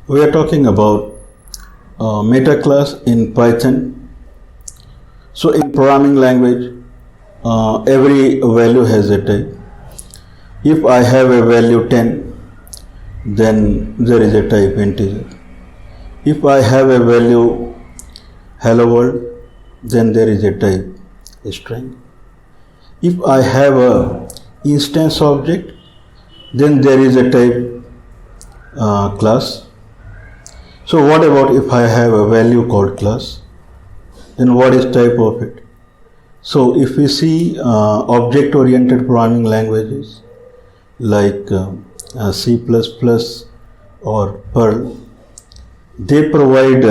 We are talking about meta class in Python. So in programming language, every value has a type. If I have a value 10, then there is a type integer. If I have a value hello world, then there is a type string. If I have a instance object, then there is a type class. So what about if I have a value called class? Then what is type of it? So if we see object-oriented programming languages like C++ or Perl, they provide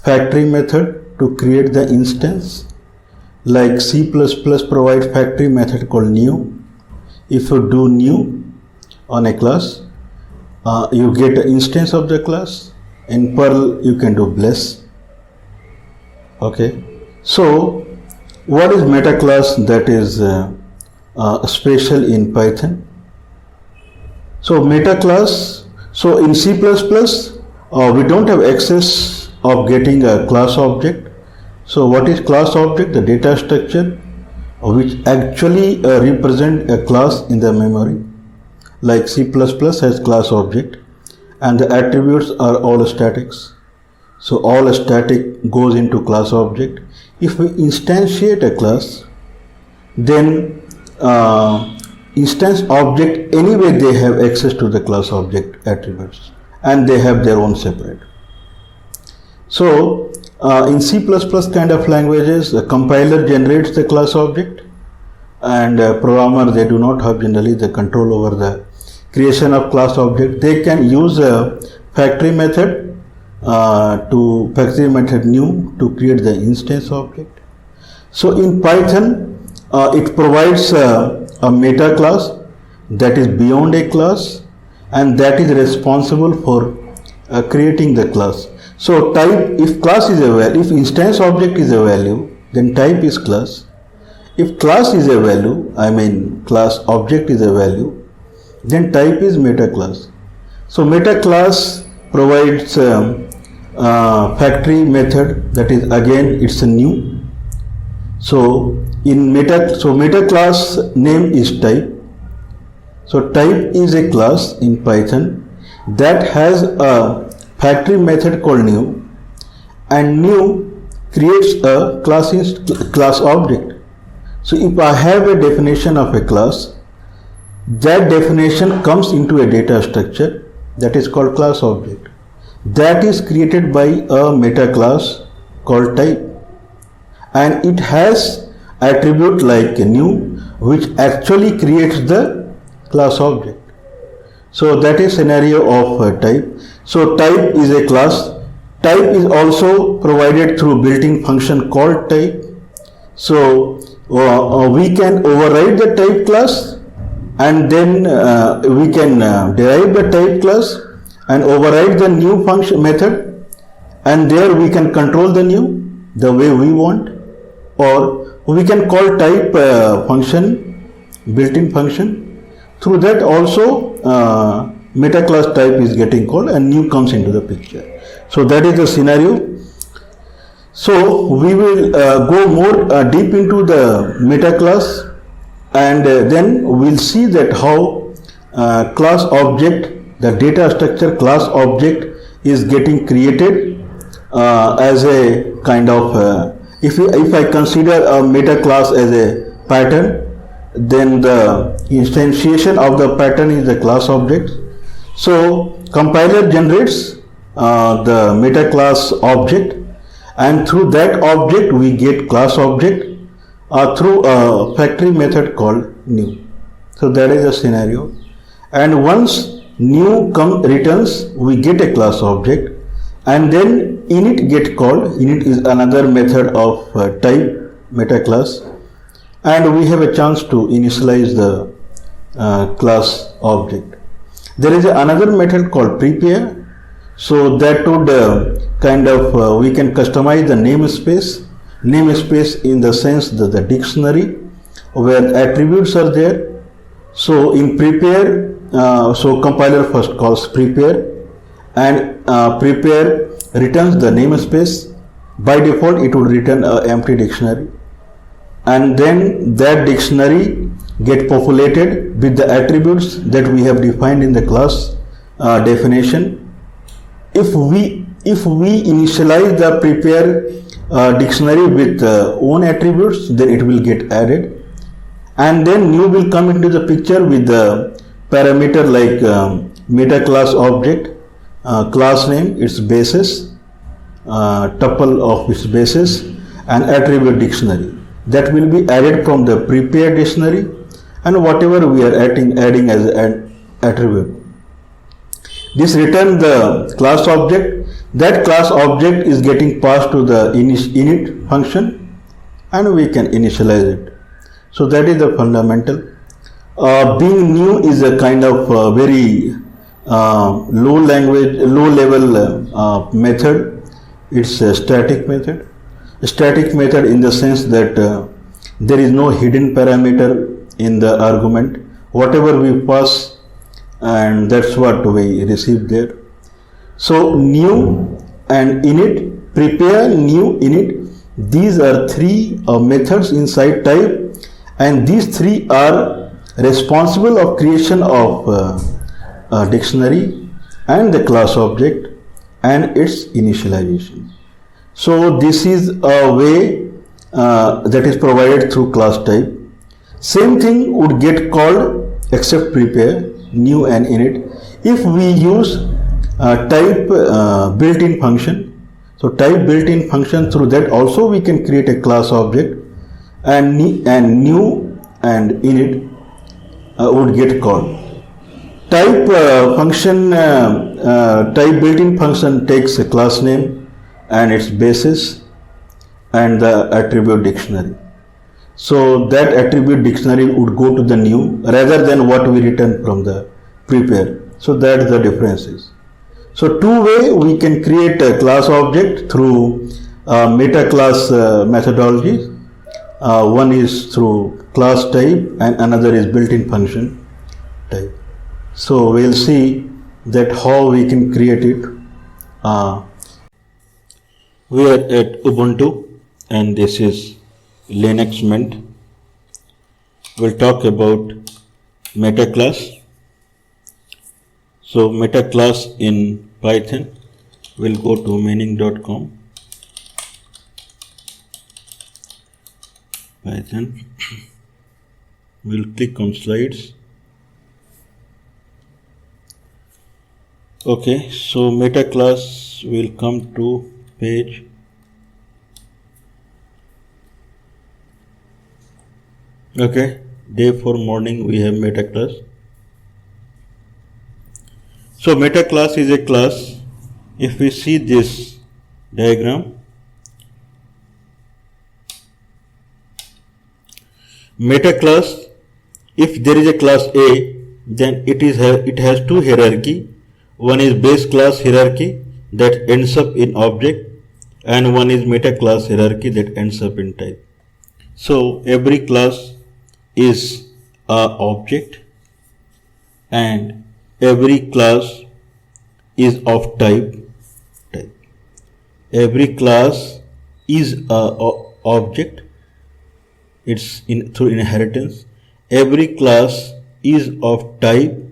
factory method to create the instance. Like C++ provides factory method called new. If you do new on a class, you get an instance of the class. In Perl, you can do bless. Okay. So, what is meta class that is special in Python? So, meta class. So, in C++, we don't have access of getting a class object. So, what is class object? The data structure which actually represent a class in the memory. Like C++ has class object and the attributes are all statics. So all static goes into class object. If we instantiate a class, then instance object, anyway they have access to the class object attributes and they have their own separate. So in C++ kind of languages, the compiler generates the class object and programmer, they do not have generally the control over the creation of class object. They can use a factory method new to create the instance object. So in Python, it provides a meta class that is beyond a class and that is responsible for creating the class. So type, if class is a value, if instance object is a value, then type is class. If class is a value, class object is a value, then type is meta class. So meta class provides factory method, that is again it's a new. So in meta class name is type. So type is a class in Python that has a factory method called new, and new creates a class object. So if I have a definition of a class, that definition comes into a data structure that is called class object. That is created by a meta class called type, and it has attribute like new which actually creates the class object. So that is scenario of type. So type is a class. Type is also provided through built-in function called type. So we can override the type class and then we can derive the type class and override the new function method, and there we can control the new the way we want, or we can call type function, built-in function. Through that also meta class type is getting called and new comes into the picture. So that is the scenario. So we will go more deep into the meta class, and then we'll see that how class object, the data structure class object is getting created as a kind of if I consider a meta class as a pattern, then the instantiation of the pattern is the class object. So compiler generates the meta class object, and through that object we get class object through a factory method called new. So that is the scenario, and once new returns, we get a class object, and then init get called. Init is another method of type meta class, and we have a chance to initialize the class object. There is another method called prepare. So that would we can customize the namespace in the sense that the dictionary where attributes are there. So in prepare so compiler first calls prepare, and prepare returns the namespace. By default it would return an empty dictionary, and then that dictionary get populated with the attributes that we have defined in the class definition. If we initialize the prepare dictionary with own attributes, then it will get added, and then new will come into the picture with the parameter like meta class object, class name, its basis, tuple of its basis, and attribute dictionary that will be added from the prepare dictionary, and whatever we are adding as an attribute. This return the class object. That class object is getting passed to the init function, and we can initialize it. So that is the fundamental. Being new is a kind of very low level method. It's a static method. A static method in the sense that there is no hidden parameter in the argument. Whatever we pass, and that's what we receive there. So new and init, prepare, new, init, these are three methods inside type, and these three are responsible of creation of a dictionary and the class object and its initialization. So this is a way that is provided through class type. Same thing would get called except prepare, new and init, if we use type built-in function. So type built-in function, through that also we can create a class object, and new and init would get called. Type function, type built-in function takes a class name and its basis and the attribute dictionary. So that attribute dictionary would go to the new rather than what we return from the prepare. So that's the differences. So two way we can create a class object through meta class methodologies. One is through class type and another is built-in function type. So we'll see that how we can create it. We are at Ubuntu and this is Linux Mint. We'll talk about meta class. So meta class in Python, we'll go to meaning.com. Python. We'll click on slides. Okay, so meta class will come to page. Okay, day 4 morning we have meta class. So meta class is a class. If we see this diagram, meta class, if there is a class A, then it has two hierarchy. One is base class hierarchy that ends up in object, and one is meta class hierarchy that ends up in type. So every class is a object and every class is of type. Every class is a object. It's through inheritance. Every class is of type.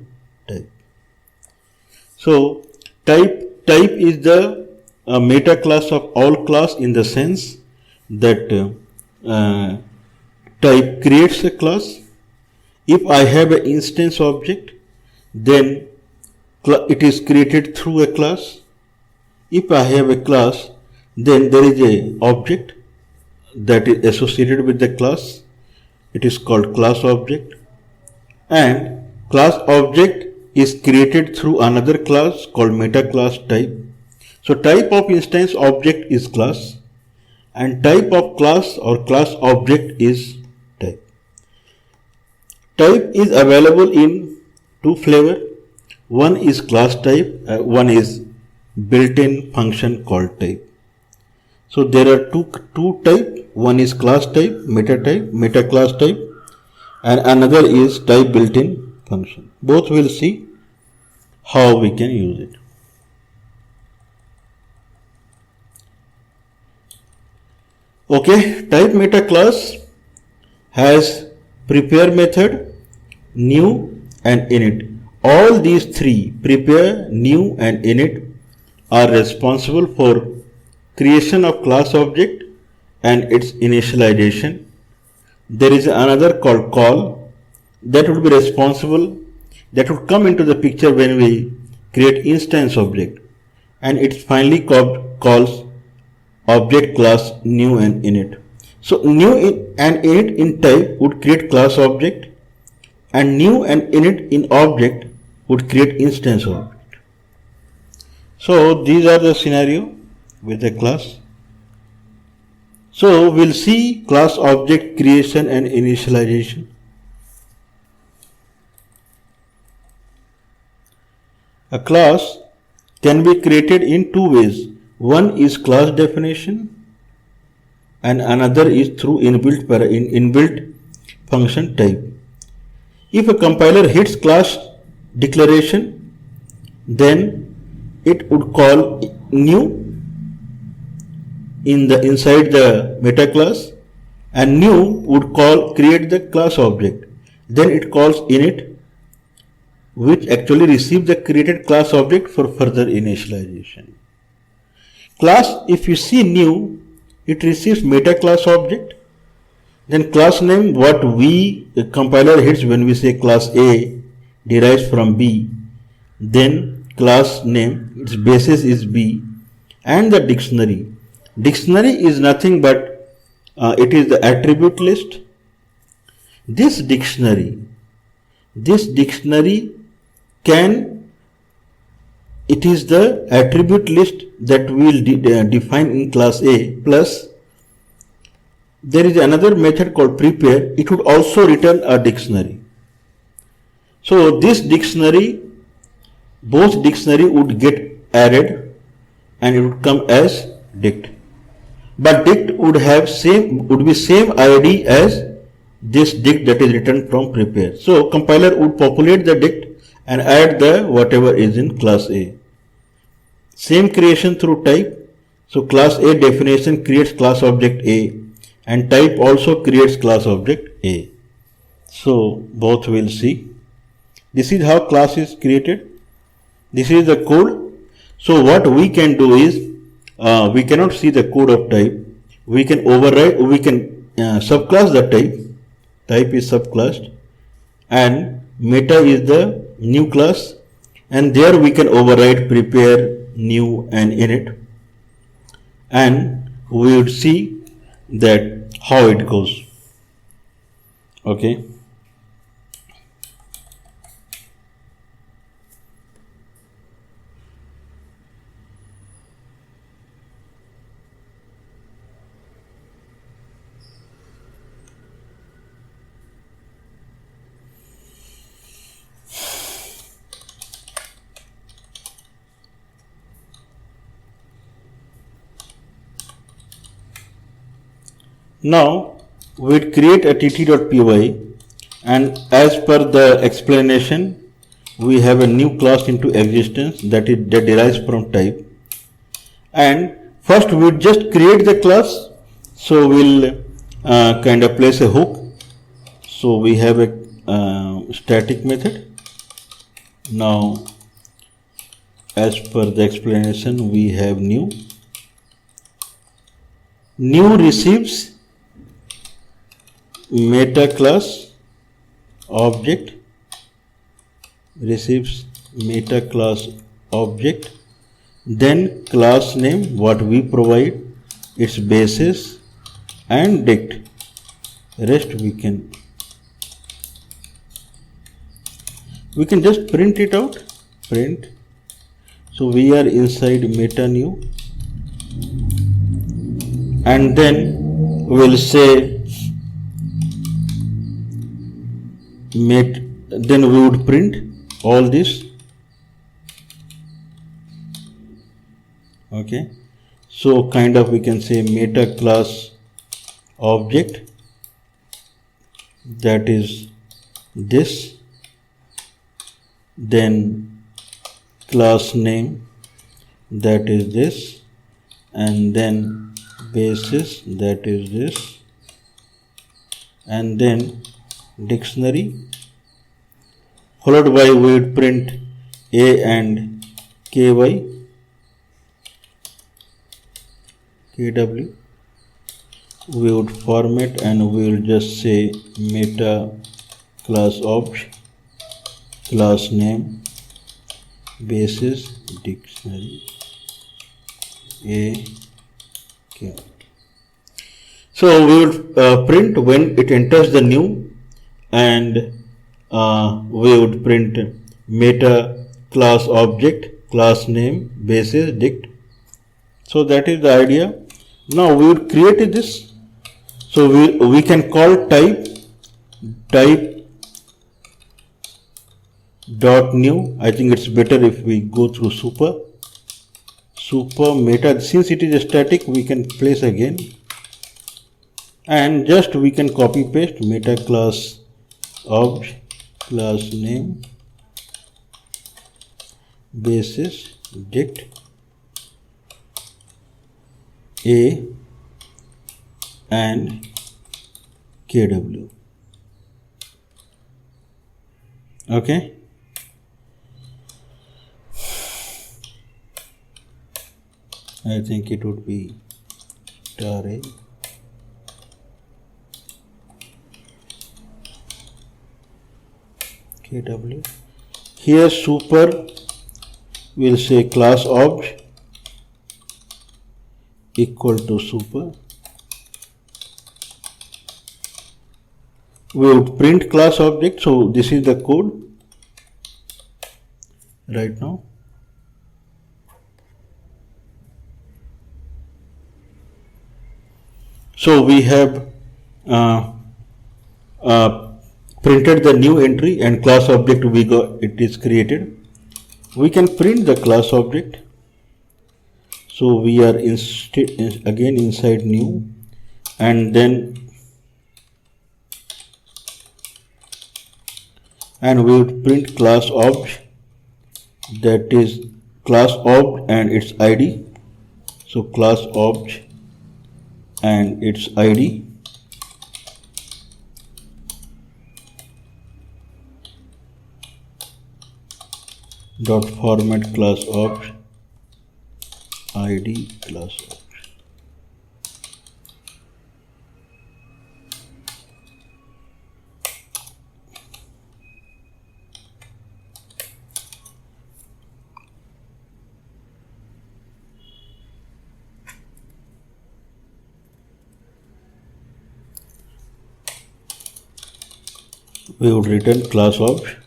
So type is the meta class of all class, in the sense that type creates a class. If I have an instance object, then it is created through a class. If I have a class, then there is a object that is associated with the class. It is called class object, and class object is created through another class called meta class type. So type of instance object is class, and type of class or class object is type. Type is available in two flavors. One is class type, one is built-in function called type. So there are two type. One is class type, meta class type, and another is type built-in. function. Both will see how we can use it. Okay, type meta class has prepare method, new and init. All these three, prepare, new and init, are responsible for creation of class object and its initialization. There is another called call that would be responsible, that would come into the picture when we create instance object, and it finally calls object class new and init. So new and init in type would create class object, and new and init in object would create instance object. So these are the scenario with the class. So we'll see class object creation and initialization. A class can be created in two ways. One is class definition and another is through inbuilt function type. If a compiler hits class declaration, then it would call new inside the meta class, and new would create the class object. Then it calls init, which actually receives the created class object for further initialization. Class, if you see new, it receives meta class object. Then class name, what the compiler hits when we say class A derives from B. Then class name, its basis is B, and the dictionary. Dictionary is nothing but it is the attribute list. This dictionary it is the attribute list that we will define in class A, plus there is another method called prepare. It would also return a dictionary. So this dictionary, both dictionary would get added and it would come as dict. But dict would be same ID as this dict that is written from prepare. So compiler would populate the dict and add the whatever is in class A. Same creation through type. So class A definition creates class object A, and type also creates class object A. So both will see. This is how class is created. This is the code. So what we can do is, we cannot see the code of type. We can override, we can subclass the type. Type is subclassed, and meta is the new class, and there we can override prepare, new and init, and we would see that how it goes. Okay. Now we'd create a tt.py, and as per the explanation, we have a new class into existence that derives from type. And first we'd just create the class. So we'll kind of place a hook. So we have a static method. Now as per the explanation, we have new. New receives meta class object, then class name, what we provide, its basis and dict. Rest we can just print it out. Print. So we are inside meta new, and then we'll say then we would print all this. Okay, so kind of we can say meta class object, that is this, then class name, that is this, and then basis, that is this, and then dictionary, followed by we would print a and ky, kw. We would format and we will just say meta class object, class name, basis, dictionary, a, k. So we would print when it enters the new, and we would print meta class object, class name, basis, dict. So that is the idea. Now we would create this. So we can call type dot new. I think it's better if we go through super meta. Since it is static, we can place again, and just we can copy paste meta class object, class name, basis, dict, a and kw. Okay. I think it would be tar a. kw. Here super will say class object equal to super. We would print class object. So this is the code right now. So we have printed the new entry and class object we got, it is created. We can print the class object. So we are again inside new, and then we would print class object, that is class object and its ID. So class object and its ID. Dot format class object, ID class object. We would return class object.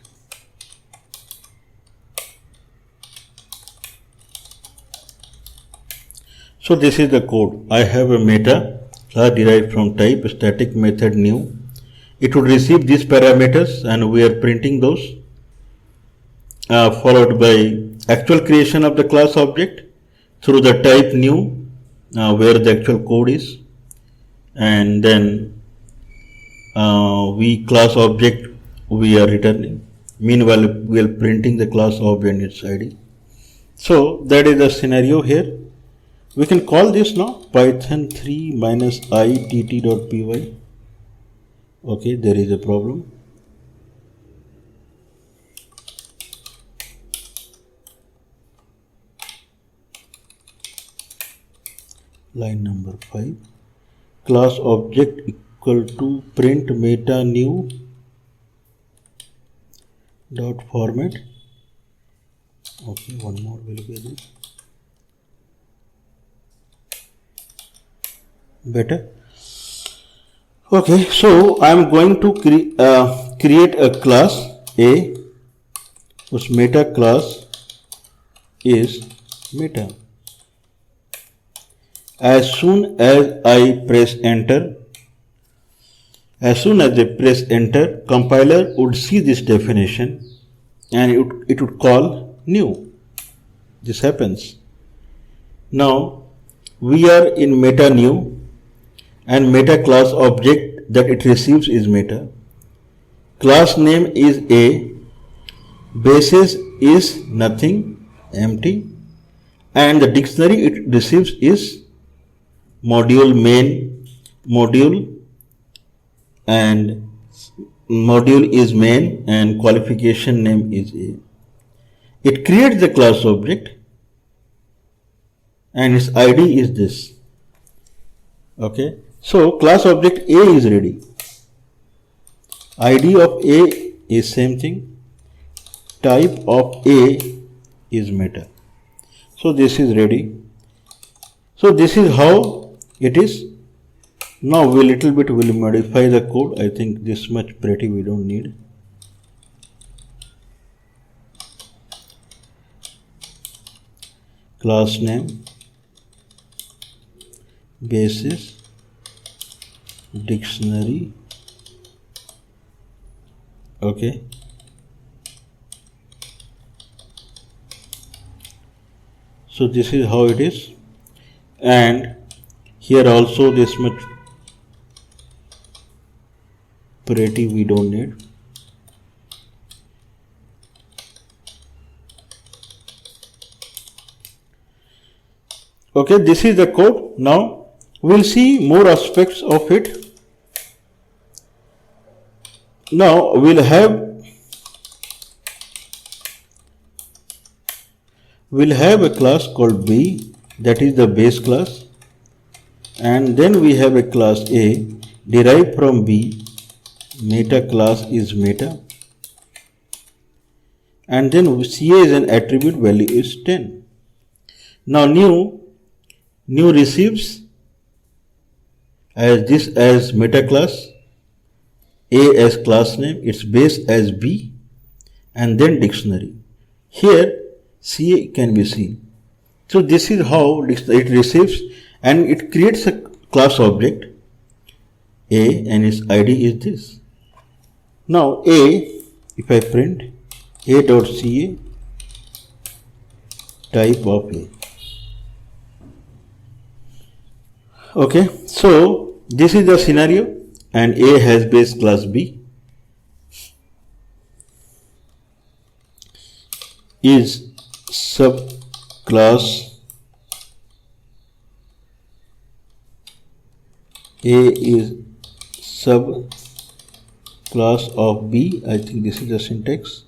So this is the code. I have a meta class derived from type static method new. It would receive these parameters and we are printing those, followed by actual creation of the class object through the type new, where the actual code is, and then we class object we are returning. Meanwhile, we are printing the class object and its ID. So that is the scenario here. We can call this now python 3 minus I tt.py. Okay, there is a problem. Line number 5. Class object equal to print meta new dot format. Okay, one more will be this. Better. Okay, so I am going to create a class A whose meta class is meta. As soon as I press enter, compiler would see this definition and it would call new. This happens. Now we are in meta new, and meta class object that it receives is meta. Class name is A, basis is nothing, empty, and the dictionary it receives is module main module, and module is main and qualification name is A. It creates the class object and its ID is this. Okay, so class object A is ready. ID of A is same thing. Type of A is meta. So this is ready. So this is how it is. Now we little bit will modify the code. I think this much pretty we don't need. Class name, basis, dictionary. Okay. So this is how it is, and here also this much pretty we don't need. Okay, this is the code. Now we'll see more aspects of it. Now we'll have a class called B, that is the base class, and then we have a class A derived from B. Meta class is meta, and then CA is an attribute, value is 10. Now new receives as this as meta class, A as class name, its base as B, and then dictionary. Here CA can be seen. So this is how it receives, and it creates a class object A and its ID is this. Now A, if I print A.ca, type of A. Okay, so this is the scenario, and A has base class B, is subclass A is subclass of B. I think this is the syntax.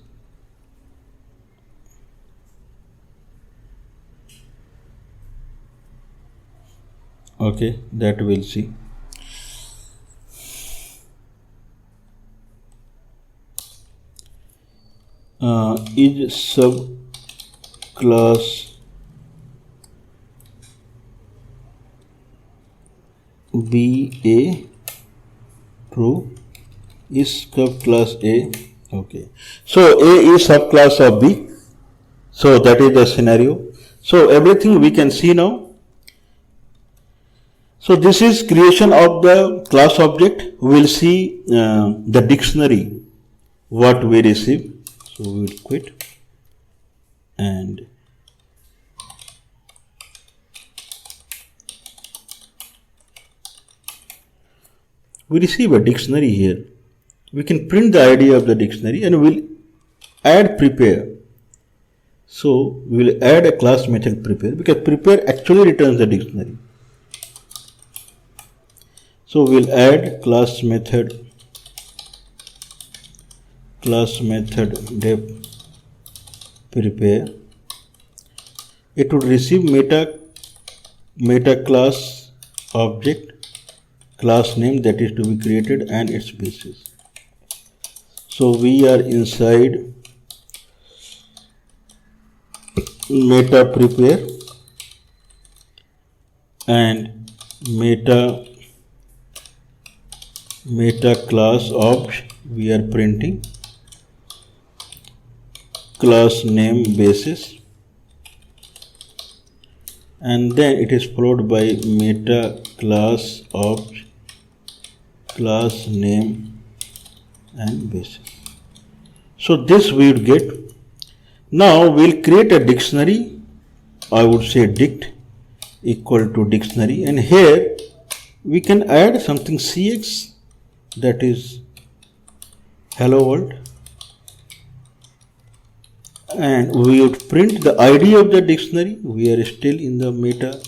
Okay, that we'll see. Is subclass B A true? Is subclass A? Okay, so A is subclass of B. So that is the scenario. So everything we can see now. So this is creation of the class object. We will see the dictionary, what we receive. So we will quit and we receive a dictionary here. We can print the ID of the dictionary and we'll add prepare. So we will add a class method prepare, because prepare actually returns the dictionary. So we'll add class method def prepare. It would receive meta class object, class name that is to be created, and its basis. So we are inside meta prepare and meta class object. We are printing class name basis, and then it is followed by meta class object, class name and basis. So this we would get. Now we'll create a dictionary. I would say dict equal to dictionary, and here we can add something cx, that is hello world, and we would print the ID of the dictionary. We are still in the meta.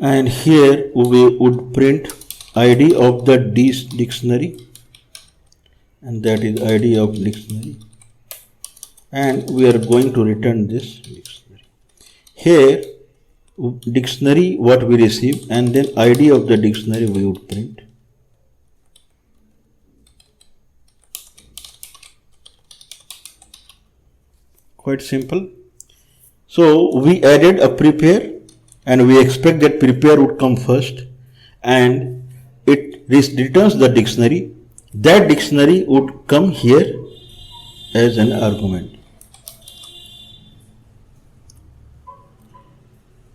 And here we would print ID of the dictionary, and that is ID of dictionary, and we are going to return this dictionary. Here dictionary what we receive, and then ID of the dictionary we would print. Quite simple. So we added a prepare, and we expect that prepare would come first, and it returns the dictionary. That dictionary would come here as an argument.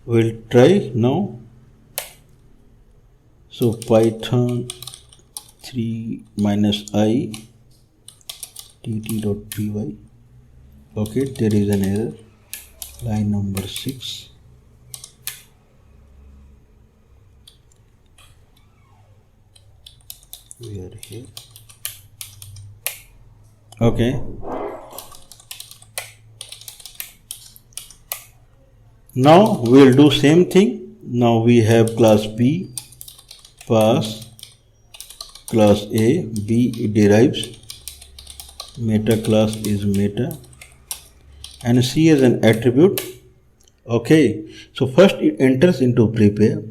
We'll try now. So Python 3 -i tt.py. Okay, there is an error. Line number 6. We are here. Okay. Now we will do same thing. Now we have class B, pass, class A, B derives, meta class is meta, and C is an attribute. Okay, so first it enters into prepare.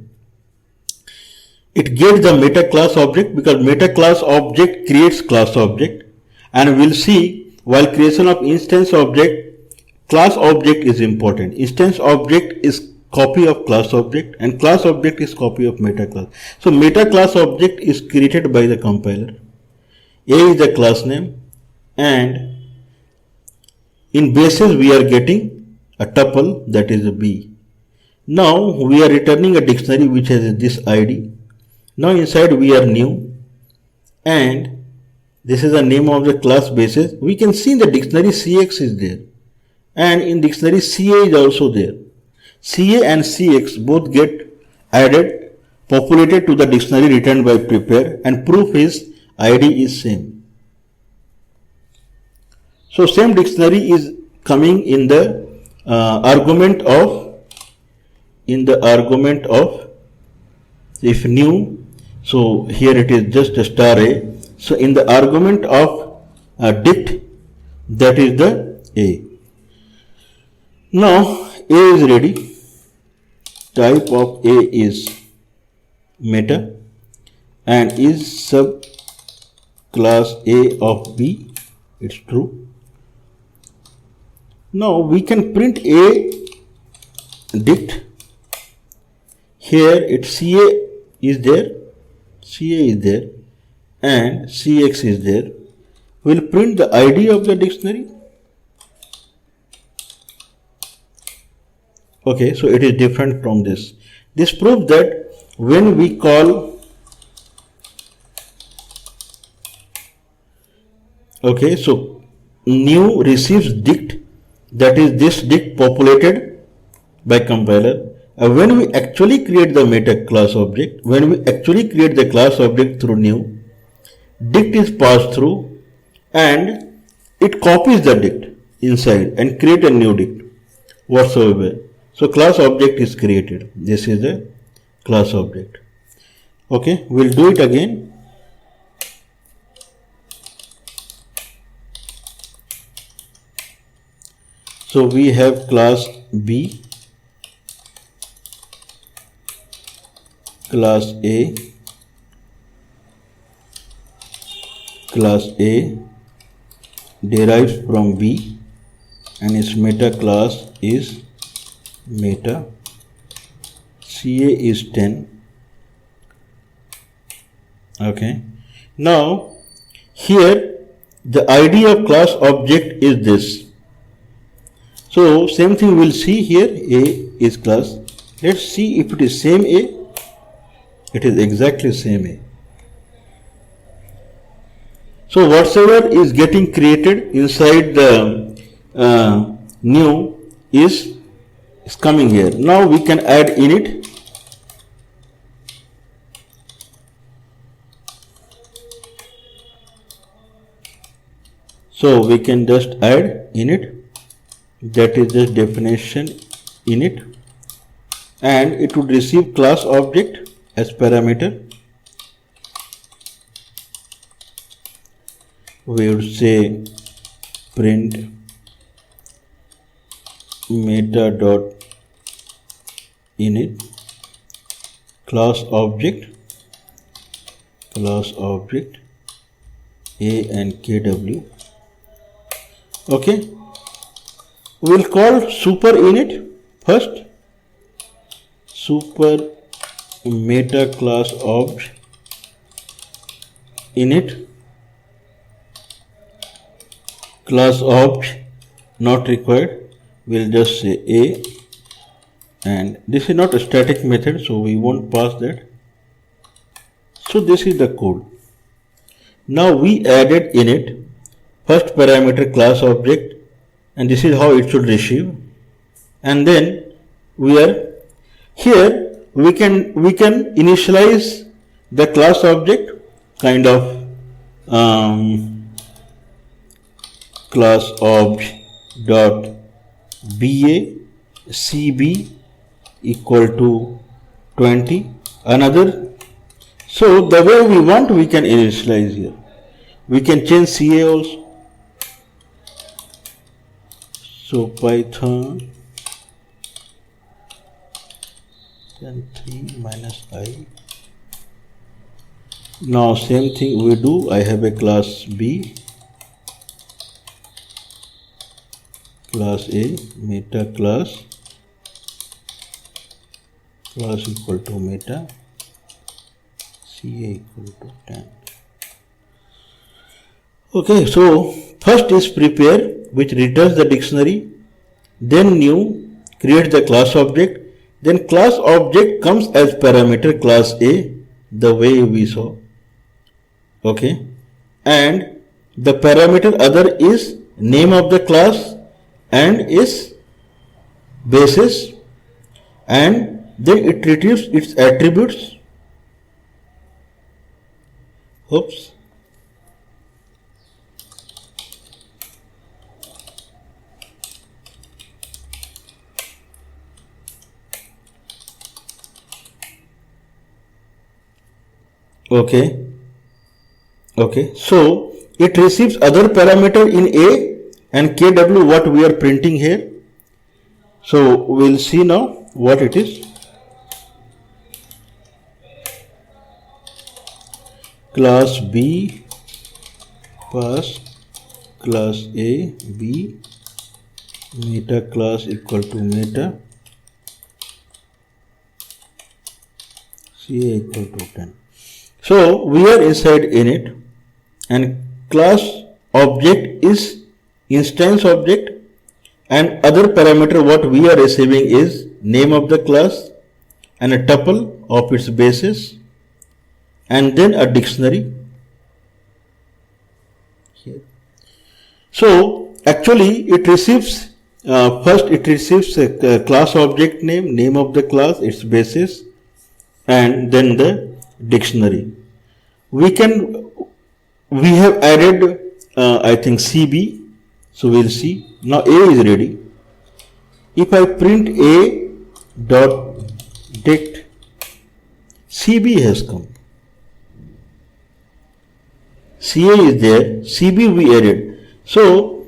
It gets the meta class object, because meta class object creates class object, and we'll see while creation of instance object, class object is important. Instance object is copy of class object, and class object is copy of meta class. So meta class object is created by the compiler. A is the class name, and in basis we are getting a tuple, that is a B. Now we are returning a dictionary which has this ID. Now inside we are new, and this is the name of the class basis. We can see in the dictionary CX is there, and in dictionary CA is also there. CA and CX both get added, populated to the dictionary returned by prepare, and proof is ID is same. So same dictionary is coming in the argument of if new. So here it is just a star A. So in the argument of dict, that is the A. Now A is ready. Type of A is meta, and is sub class A of B. It's true. Now we can print A dict. Here it's CA is there. CA is there, and CX is there. We'll print the ID of the dictionary. Okay, so it is different from this. This proves that when we call, okay, so new receives dict, that is this dict populated by compiler. When we actually create the meta class object, when we actually create the class object through new, dict is passed through, and it copies the dict inside and create a new dict whatsoever. So class object is created. This is a class object. Okay, we'll do it again. So we have class B, class A, class A derives from B, and its meta class is meta. CA is 10. Okay, now here the ID of class object is this. So same thing we'll see here. A is class. Let's see if it is same A. It is exactly same A. So whatsoever is getting created inside the new is coming here. Now we can add init. So we can just add init, that is the definition init, and it would receive class object as parameter. We would say print meta dot init class object a and kw. Okay, we'll call super init first, super meta class object init class object not required, we'll just say a, and this is not a static method, so we won't pass that. So this is the code. Now we added init first parameter class object, and this is how it should receive. And then we are here, we can initialize the class object kind of class object dot ba cb equal to 20 another. So the way we want, we can initialize here. We can change ca also. So Python 3 minus I. Now same thing we do. I have a class B, class A, meta class equal to meta, ca equal to 10. Okay, so first is prepare, which returns the dictionary, then new, create the class object, then class object comes as parameter class A, the way we saw. Okay, and the parameter other is name of the class and is basis, and then it retrieves its attributes. Oops. Okay, so it receives other parameter in A and kw, what we are printing here. So we'll see now what it is. Class B pass class A B, meta class equal to meta, ca equal to 10. So we are inside init, and class object is instance object, and other parameter what we are receiving is name of the class and a tuple of its basis, and then a dictionary here. So actually it receives first it receives a class object name of the class, its basis, and then the dictionary. We have added I think CB, so we'll see. Now A is ready. If I print A dot dict, CB has come. CA is there, CB we added. So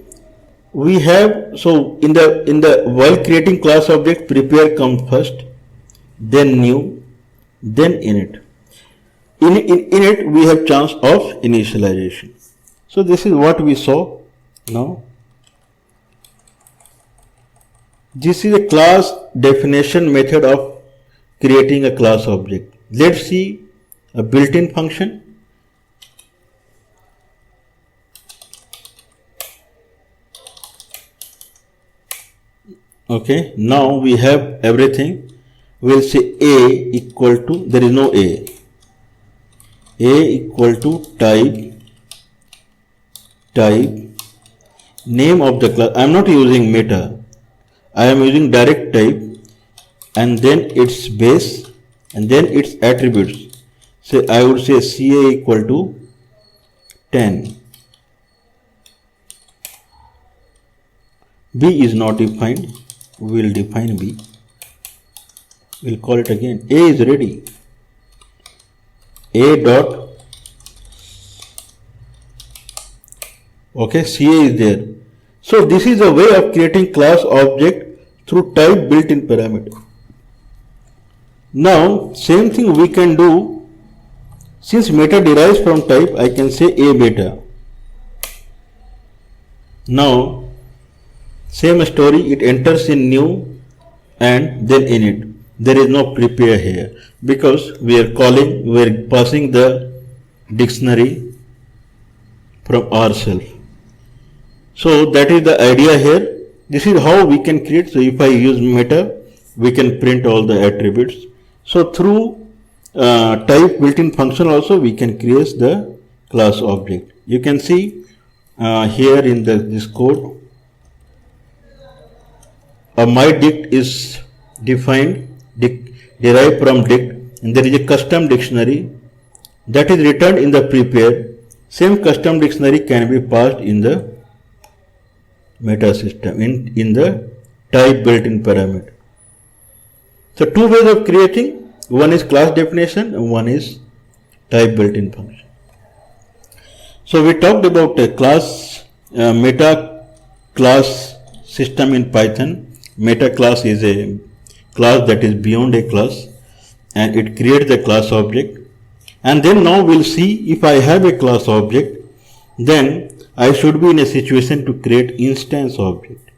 we have, so in the while creating class object, prepare comes first, then new, then init. In it we have chance of initialization. So this is what we saw now. This is a class definition method of creating a class object. Let's see a built-in function. Okay, now we have everything. We'll say A equal to, there is no A equal to type name of the class. I am not using meta, I am using direct type, and then its base, and then its attributes. So I would say ca equal to 10, B is not defined. We will define B. We'll call it again. A is ready. A dot. Okay, CA is there. So this is a way of creating class object through type built-in parameter. Now same thing we can do. Since meta derives from type, I can say A meta. Now same story, it enters in new and then init. There is no prepare here because we are passing the dictionary from ourselves. So that is the idea here. This is how we can create. So if I use meta, we can print all the attributes. So through type built-in function also we can create the class object. You can see here in this code, my dict is defined, derived from dict, and there is a custom dictionary that is returned in the prepare. Same custom dictionary can be passed in the meta system in the type built-in parameter. So two ways of creating, one is class definition and one is type built-in function. So we talked about a class, meta class system in Python. Meta class is a class that is beyond a class and it creates the class object. And then now we'll see if I have a class object, then I should be in a situation to create instance object.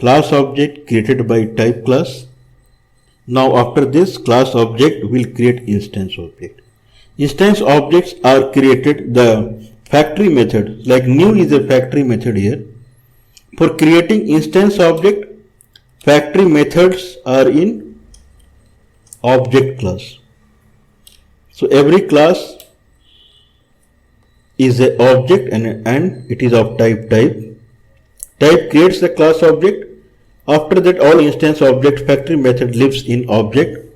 Class object created by type class. Now after this, class object will create instance object. Instance objects are created, the factory method, like new is a factory method here. For creating instance object, factory methods are in object class. So every class is an object and it is of type. Type creates the class object. After that, all instance object factory method lives in object,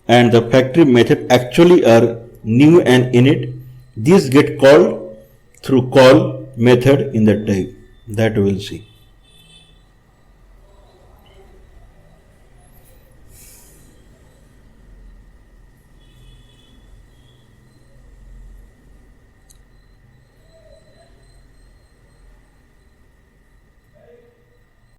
and the factory method actually are new and init. These get called through call method in the type. That we will see.